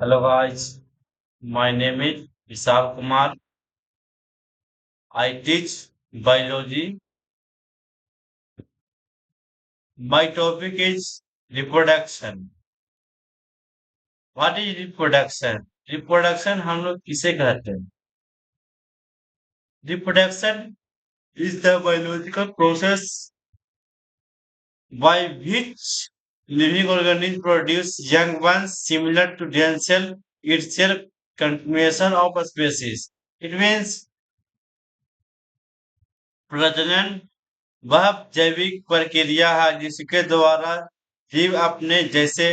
Hello guys, my name is Vishal Kumar. I teach biology. My topic is reproduction. What is reproduction? Reproduction हम लोग किसे कहते हैं? Reproduction is the biological process by which living organisms produce young ones similar to themselves, itself continuation of a species. It means प्रजनन वह जैविक प्रक्रिया है जिसके द्वारा जीव अपने जैसे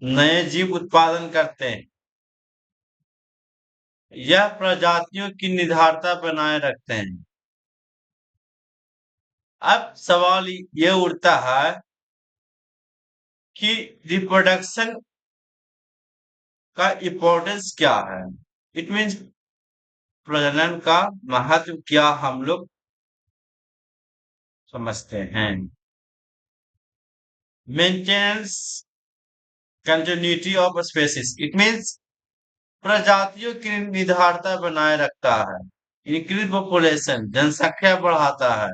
नए जीव उत्पादन करते हैं। यह प्रजातियों की निर्धारता बनाए रखते हैं। अब सवाल ये उठता है कि रिप्रोडक्शन का इम्पोर्टेंस क्या है। इट मीन्स प्रजनन का महत्व क्या हम लोग समझते हैं। Maintenance continuity of species it means प्रजातियों की निर्धारता बनाए रखता है। इंक्रीज पॉपुलेशन जनसंख्या बढ़ाता है।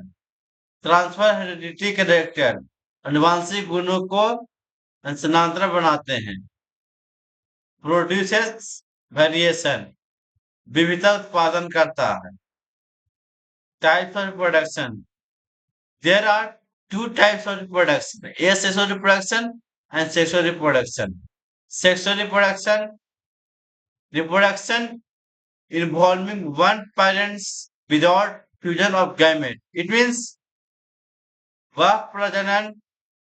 ट्रांसफर हेरिडिटी कैरेक्टर अनुवांशिक गुणों को स्थानांतरण बनाते हैं। प्रोड्यूसेस वेरिएशन विविधता उत्पादन करता है। Types of reproduction there are two types of reproduction, asexual reproduction and sexual reproduction. Sexual reproduction involving one parents without fusion of gamete. It means वह प्रजनन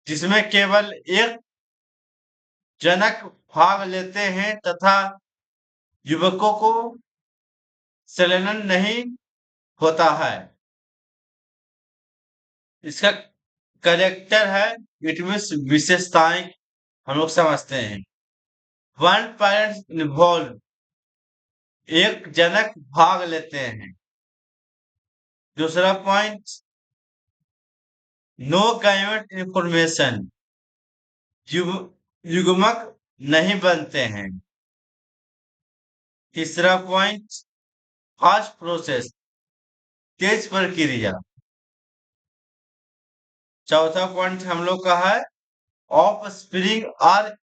जिसमें केवल एक जनक भाग लेते हैं तथा युवकों को संलयन नहीं होता है। इसका करेक्टर है इट मीन्स विशेषताएं हम लोग समझते हैं। वन पेरेंट्स इन्वॉल्व एक जनक भाग लेते हैं। दूसरा पॉइंट नो गाइमेट इंफॉर्मेशन युग्मक नहीं बनते हैं। तीसरा पॉइंट फास्ट प्रोसेस तेज प्रक्रिया। चौथा पॉइंट हम लोग का है offspring are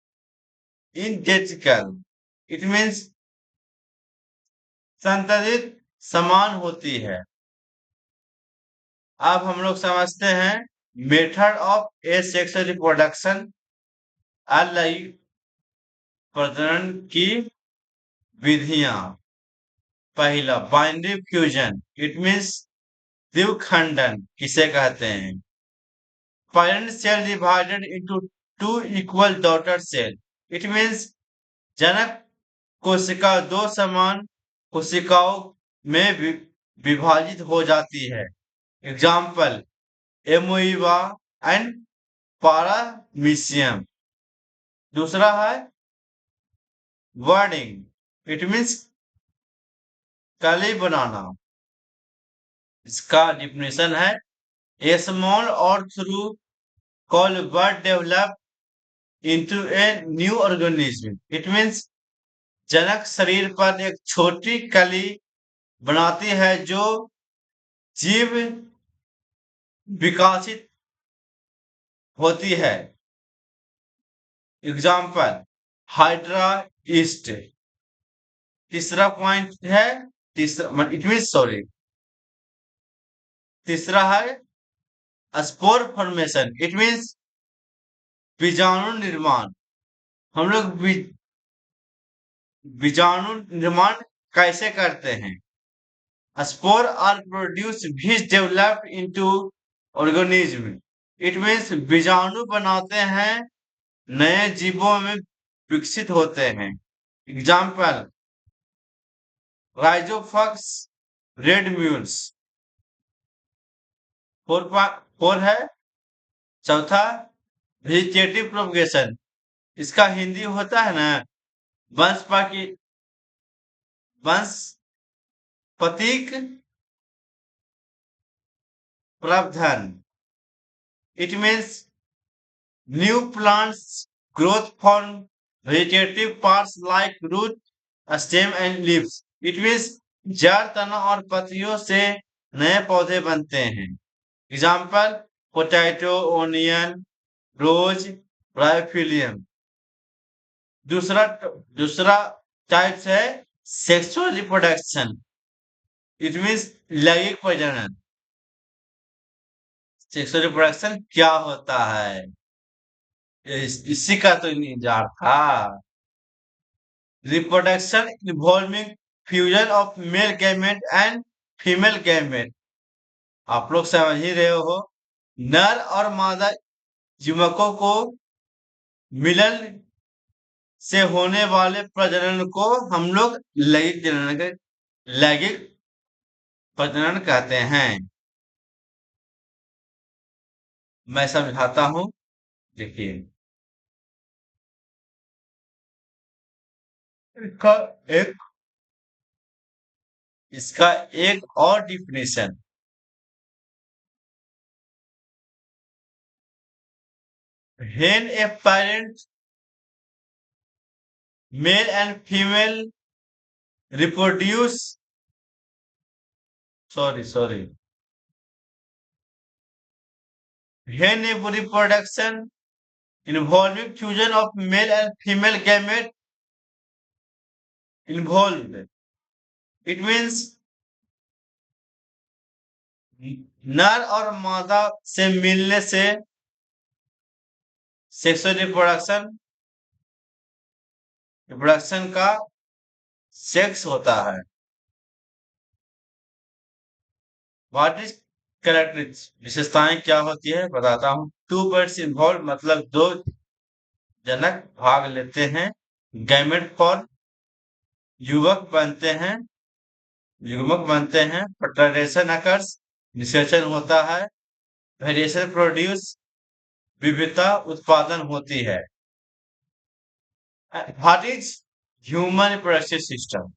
identical it means संतरित समान होती है। अब हम लोग समझते हैं मेथड ऑफ एसेक्सुअल रिप्रोडक्शन अलग प्रजनन की विधियां। पहला बाइनरी फ्यूजन इट मीन्स द्विखंडन किसे कहते हैं। parent cell divided into two equal daughter cell it means जनक कोशिका दो समान कोशिकाओं में विभाजित हो जाती है। Example amoeba and paramecium. दूसरा है वर्डिंग इट मीन्स कली बनाना। इसका डिफिनेशन है ए स्मॉल और through call bird develop into a new organism it means जनक शरीर पर एक छोटी कली बनाती है जो जीव विकसित होती है। Example hydra east. तीसरा पॉइंट है तीसरा इट मीन सॉरी तीसरा है स्पोर फॉर्मेशन इट मीन्स बीजाणु निर्माण। हम लोग बीजाणु निर्माण कैसे करते हैं। Spore are produce which develop into organism it means बीजाणु बनाते हैं नए जीवों में विकसित होते हैं। Example rhizopus bread moulds. Four है चौथा वेजिटेटिव प्रोपगेशन। इसका हिंदी होता है ना वंशपतिक प्रवर्धन it means new plants growth form Vegetative parts like root, stem and leaves. It means जड़, तना और पत्तियों से नए पौधे बनते हैं. Example: potato, onion, rose, bryophyllum. दूसरा दूसरा टाइप है सेक्सुअल रिप्रोडक्शन. इट मीन्स लैंगिक प्रजनन. सेक्सुअल रिप्रोडक्शन क्या होता है? इसी का तो इंतजार था. Reproduction involving fusion of male gamete and female gamete. आप लोग समझ ही रहे हो. नर और मादा युवकों को मिलन से होने वाले प्रजनन को हम लोग लैंगिक प्रजनन कहते हैं. मैं समझाता हूं, देखिए. इसका एक इसका एक और definition. When a parent, male and female, reproduce, sorry. When a reproduction involving fusion of male and female gamete involved, it means नर और मादा से मिलने से सेक्सुअल रिप्रोडक्शन का सेक्स होता है. व्हाट इज कैरेक्टरिस्टिक्स, विशेषताएं क्या होती है बताता हूँ. टू बर्ड्स इन्वॉल्व मतलब दो जनक भाग लेते हैं. गैमेट फॉर युग्मक बनते हैं. फर्टिलाइजेशन अकर्स, निषेचन होता है. वेरिएशन प्रोड्यूस, विविधता उत्पादन होती है. What is human reproductive system,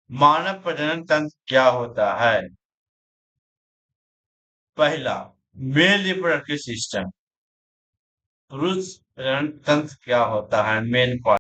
मानव प्रजनन तंत्र क्या होता है? पहला, मेल रिप्रोडक्टिव सिस्टम. पुरुष प्रजनन तंत्र क्या होता है? मेल